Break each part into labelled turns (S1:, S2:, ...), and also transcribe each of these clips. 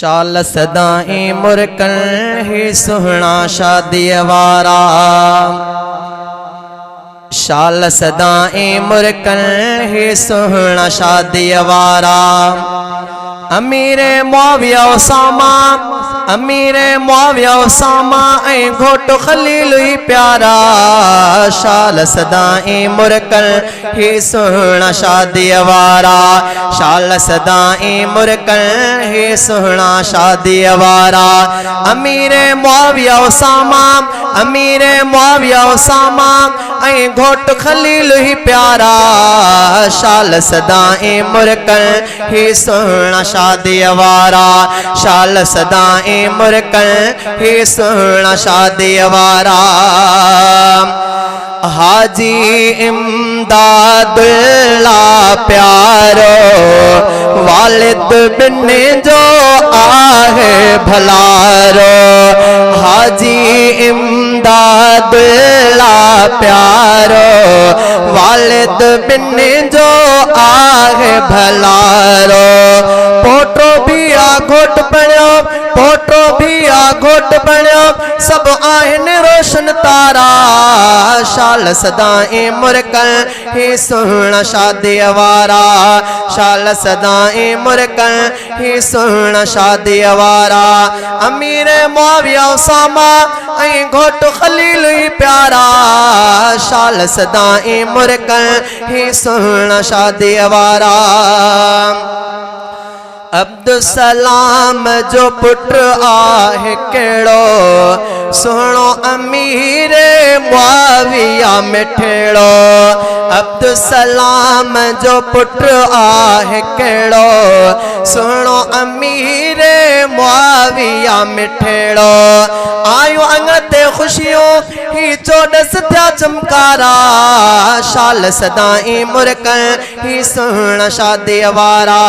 S1: शाल सदाई मुरकन ही सुहना शादी वारा। शाल सदाई मुरकन ही सुहना शादी वारा। अमीरे मुआविया उसामा, अमीरे मुआविया उसामा ऐ घोटो खलील ही प्यारा। शाल सदाई मुरकन ही सुहना शादी वारा। शाल सदाई मुरकन ही सुहना शादी वारा। अमीरे मुआविया उसामा, अमीरे मुआविया उसामा ऐ घोट खलील ही प्यारा। शाल सदाई मुरकन ही सुहना शादी वारा। शाल सदाई मुरकन ही सुहना शादी वारा। हाजी इमदादुल्ला प्यारो वालिद बिन जो आहे भलारो। हाजी इमदादुल्ला प्यारो वालिद बिन जो आहे भलारो। पोटो भी आ घोट बणियो, पोटो भी आ घोट बणियो, सब आहिन रोशन तारा। शाल सदाई मुरकन ही सुहना शादी वारा। शाल सदाई मुरकन ही सुहना शादी वारा। अमीर मुआविया उसामा ऐ घोट खलील ही प्यारा। शाल सदाई मुरकन ही सुहना शादी वारा। अब्दुसलाम जो पुत्र आहे केड़ो सुनो अमीर मुआविया मिठड़ो। अब्दुसलाम जो पुत्र आहे केड़ो सुनो अमीर मुआविया मिठड़ो। आयो अंगते खुशियों ही चौदस त्या चमकारा। शाल सदाई मुरकन ही सुहना शादी वारा।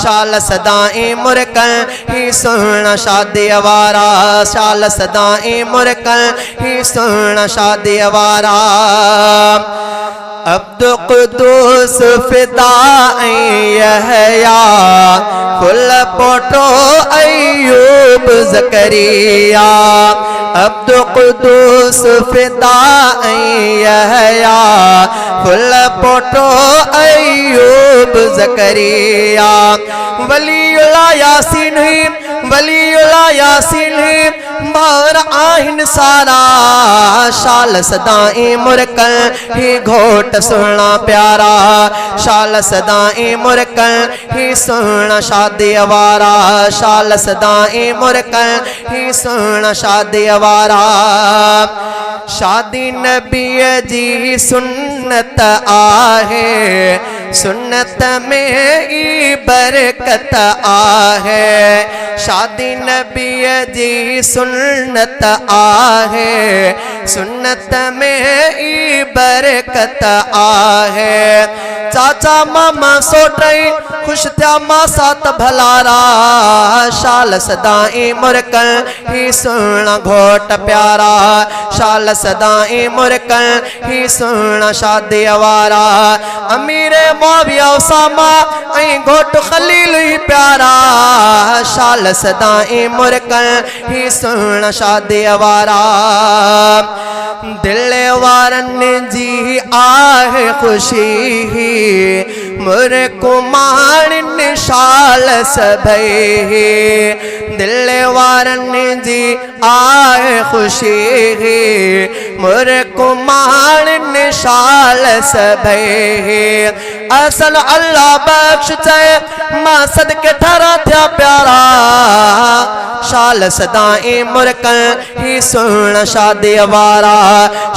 S1: शाल सदाई मुरकन ही सुहना शादी वारा। शाल सदाई मुरकन ही सुहना शादी वारा। अब्दुल कुद्दूस फिदा यहया फुल पोटो अय्यूब ज़करिया। अब्दुल कुद्दूस फिदा यहया फुल पोटो अय्यूब ज़करिया। वलीउल्लाह यासीन ही, वलीउल्लाह यासीन ही बार आहिन सारा। शाल सदाई मुरकन ही घोट सुहना प्यारा। शाल सदाई मुरकन ही सुहना शादी वारा। शाल सदाई मुरकन ही सुहना शादी वारा। शादी नबी जी सुन्नत आहे, सुन्नत में ई बरकत आहे। शादी नबी जी सुन्नत आहे, सुन्नत में ई बरकत आहे। चाचा मामा सोटई खुश थिया मां सात भलारा। शाल सदाई मुरकन ही सुहना घोट प्यारा। शाल सदाई मुरकन ही सुहना शादी वारा। अमीर मुआविया उसामा ऐ घोट खलील ही प्यारा। शाल सदाई मुरकन ही सुहना शादी वारा। दिल वारन जी आहे खुशी ही मुर कुमार शाल सभई। दिल वारन जी आहे खुशी ही मुर कुमार शाल सभई। असल अल्लाह बख्श चे मां सदके ठहरा थिया प्यारा। शाल सदाई मुरकन ही सुहना शादी वारा।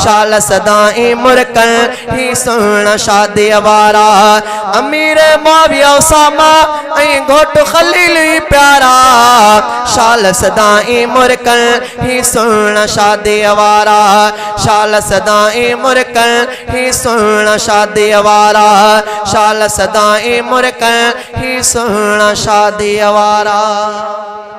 S1: शाल सदाई मुरकन ही सुहना शादी वारा। अमीर मुआविया उसामा ऐ घोट खलील ही प्यारा। शाल सदाई मुरकन ही सुहना शादी वारा। शाल सदाई मुरकन ही सुहना शादी वारा। शाल सदाई मुरकन ही सुहना शादी वारा।